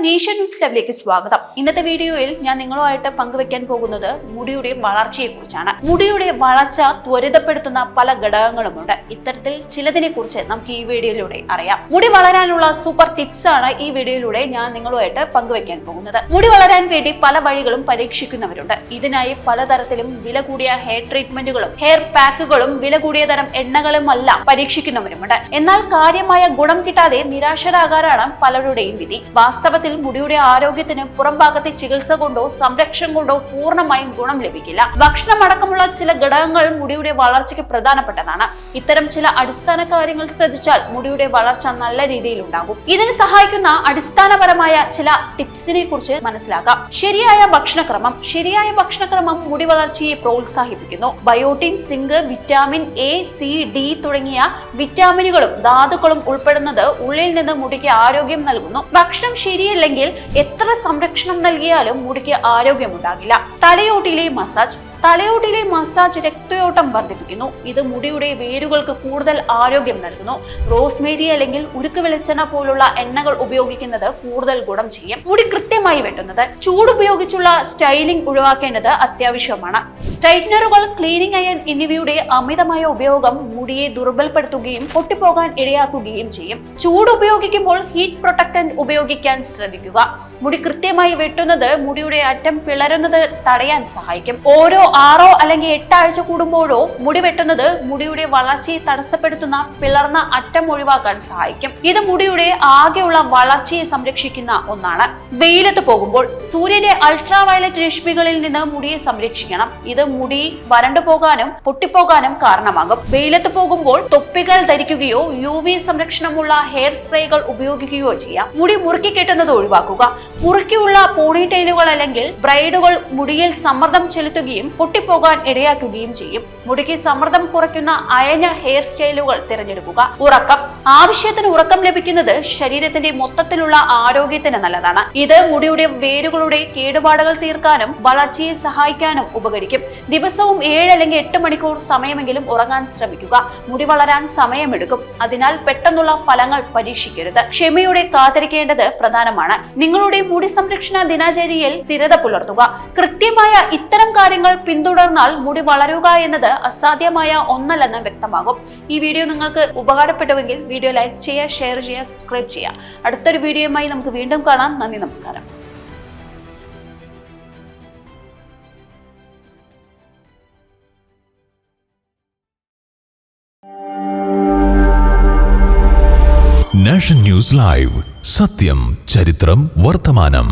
Nation news ലൈവിലേക്ക് സ്വാഗതം. ഇന്നത്തെ വീഡിയോയിൽ ഞാൻ നിങ്ങളുമായിട്ട് പങ്കുവെക്കാൻ പോകുന്നത് മുടിയുടെ വളർച്ചയെക്കുറിച്ചാണ്. മുടിയുടെ വളർച്ച ത്വരിതപ്പെടുത്തുന്ന പല ഘടകങ്ങളുമുണ്ട്. ഇത്തരത്തിൽ ചിലതിനെ കുറിച്ച് നമുക്ക് ഈ വീഡിയോയിലൂടെ അറിയാം. മുടി വളരാനുള്ള സൂപ്പർ ടിപ്സ് ആണ് ഈ വീഡിയോയിലൂടെ ഞാൻ നിങ്ങളുമായിട്ട് പങ്കുവെക്കാൻ പോകുന്നത്. മുടി വളരാൻ വേണ്ടി പല വഴികളും പരീക്ഷിക്കുന്നവരുണ്ട്. ഇതിനായി പലതരത്തിലും വില കൂടിയ ഹെയർ ട്രീറ്റ്മെന്റുകളും ഹെയർ പാക്കുകളും വില കൂടിയ തരം എണ്ണകളുമെല്ലാം പരീക്ഷിക്കുന്നവരുമുണ്ട്. എന്നാൽ കാര്യമായ ഗുണം കിട്ടാതെ നിരാശരാകാനാണ് പലരുടെയും വിധി. വാസ്തവത്തിൽ മുടിയുടെ ആരോഗ്യത്തിന് പുറം ഭാഗത്തെ ചികിത്സ കൊണ്ടോ സംരക്ഷണം കൊണ്ടോ പൂർണ്ണമായും ഗുണം ലഭിക്കില്ല. ഭക്ഷണം അടക്കമുള്ള ചില ഘടകങ്ങൾ മുടിയുടെ വളർച്ചയ്ക്ക് പ്രധാനപ്പെട്ടതാണ്. ഇത്തരം ചില അടിസ്ഥാന കാര്യങ്ങൾ ശ്രദ്ധിച്ചാൽ മുടിയുടെ വളർച്ച നല്ല രീതിയിൽ ഉണ്ടാകും. ഇതിന് സഹായിക്കുന്ന അടിസ്ഥാനപരമായ ചില ടിപ്സിനെ കുറിച്ച് മനസ്സിലാക്കാം. ശരിയായ ഭക്ഷണക്രമം മുടി വളർച്ചയെ പ്രോത്സാഹിപ്പിക്കുന്നു. Biotin, zinc, vitamin A, C, D തുടങ്ങിയ വിറ്റാമിനുകളും ധാതുക്കളും ഉൾപ്പെടുന്നത് ഉള്ളിൽ നിന്ന് മുടിക്ക് ആരോഗ്യം നൽകുന്നു. ഭക്ഷണം ശരിയല്ലെങ്കിൽ എത്ര സംരക്ഷണം നൽകിയാലും മുടിക്ക് ആരോഗ്യമുണ്ടാകില്ല. തലയോട്ടിലെ മസാജ് രക്തയോട്ടം വർദ്ധിപ്പിക്കുന്നു. ഇത് മുടിയുടെ വേരുകൾക്ക് കൂടുതൽ ആരോഗ്യം നൽകുന്നു. റോസ്മേരി അല്ലെങ്കിൽ ഉരുക്ക് വെളിച്ചെണ്ണ പോലുള്ള എണ്ണകൾ ഉപയോഗിക്കുന്നത് കൂടുതൽ ഗുണം ചെയ്യും. മുടി കൃത്യമായി വെട്ടുന്നത്. ചൂടുപയോഗിച്ചുള്ള സ്റ്റൈലിംഗ് ഒഴിവാക്കേണ്ടത് അത്യാവശ്യമാണ്. സ്ട്രൈറ്റ്നറുകൾ, ക്ലീനിങ് അയൺ എന്നിവയുടെ അമിതമായ ഉപയോഗം മുടിയെ ദുർബലപ്പെടുത്തുകയും പൊട്ടിപ്പോകാൻ ഇടയാക്കുകയും ചെയ്യും. ചൂട് ഉപയോഗിക്കുമ്പോൾ ഹീറ്റ് പ്രൊട്ടക്ടന്റ് ഉപയോഗിക്കാൻ ശ്രദ്ധിക്കുക. മുടി കൃത്യമായി വെട്ടുന്നത് മുടിയുടെ അറ്റം പിളരുന്നത് തടയാൻ സഹായിക്കും. ഓരോ 6 അല്ലെങ്കിൽ 8 ആഴ്ച കൂടുമ്പോഴോ മുടി വെട്ടുന്നത് മുടിയുടെ വളർച്ചയെ തടസ്സപ്പെടുത്തുന്ന പിളർന്ന അറ്റം ഒഴിവാക്കാൻ സഹായിക്കും. ഇത് മുടിയുടെ ആകെയുള്ള വളർച്ചയെ സംരക്ഷിക്കുന്ന ഒന്നാണ്. വെയിലത്ത് പോകുമ്പോൾ സൂര്യന്റെ അൾട്രാ വയലറ്റ് രശ്മികളിൽ നിന്ന് മുടിയെ സംരക്ഷിക്കണം. ഇത് മുടി വരണ്ടു പോകാനും പൊട്ടിപ്പോകാനും കാരണമാകും. വെയിലത്ത് പോകുമ്പോൾ തൊപ്പികൾ ധരിക്കുകയോ UV സംരക്ഷണമുള്ള ഹെയർ സ്പ്രേകൾ ഉപയോഗിക്കുകയോ ചെയ്യാം. മുടി മുറുക്കി കെട്ടുന്നത് ഒഴിവാക്കുക. മുറുക്കിയുള്ള പോണിടെയിലുകൾ അല്ലെങ്കിൽ ബ്രൈഡുകൾ മുടിയിൽ സമ്മർദ്ദം ചെലുത്തുകയും പൊട്ടിപ്പോകാൻ ഇടയാക്കുകയും ചെയ്യും. മുടിക്ക് സമ്മർദ്ദം കുറയ്ക്കുന്ന അയഞ്ഞ ഹെയർ സ്റ്റൈലുകൾ തിരഞ്ഞെടുക്കുക. ആവശ്യത്തിന് ഉറക്കം ലഭിക്കുന്നത് ശരീരത്തിന്റെ മൊത്തത്തിലുള്ള ആരോഗ്യത്തിന് നല്ലതാണ്. ഇത് മുടിയുടെ വേരുകളുടെ കേടുപാടുകൾ തീർക്കാനും വളർച്ചയെ സഹായിക്കാനും ഉപകരിക്കും. ദിവസവും 7 അല്ലെങ്കിൽ 8 മണിക്കൂർ സമയമെങ്കിലും ഉറങ്ങാൻ ശ്രമിക്കുക. മുടി വളരാൻ സമയമെടുക്കും. അതിനാൽ പെട്ടെന്നുള്ള ഫലങ്ങൾ പരീക്ഷിക്കരുത്. ക്ഷമയോടെ കാത്തിരിക്കേണ്ടത് പ്രധാനമാണ്. നിങ്ങളുടെ മുടി സംരക്ഷണ ദിനചര്യയിൽ സ്ഥിരത പുലർത്തുക. കൃത്യമായ ഇത്തരം കാര്യങ്ങൾ പിന്തുടർന്നാൽ മുടി വളരുക എന്നത് അസാധ്യമായ ഒന്നല്ലെന്ന് വ്യക്തമാകും. ഈ വീഡിയോ നിങ്ങൾക്ക് ഉപകാരപ്പെട്ടുവെങ്കിൽ വീഡിയോ ലൈക്ക് ചെയ്യുക, ഷെയർ ചെയ്യുക, സബ്സ്ക്രൈബ് ചെയ്യുക. അടുത്തൊരു വീഡിയോയുമായി നമുക്ക് വീണ്ടും കാണാം. നന്ദി, നമസ്കാരം. നാഷൻ ന്യൂസ് ലൈവ്, സത്യം, ചരിത്രം, വർത്തമാനം.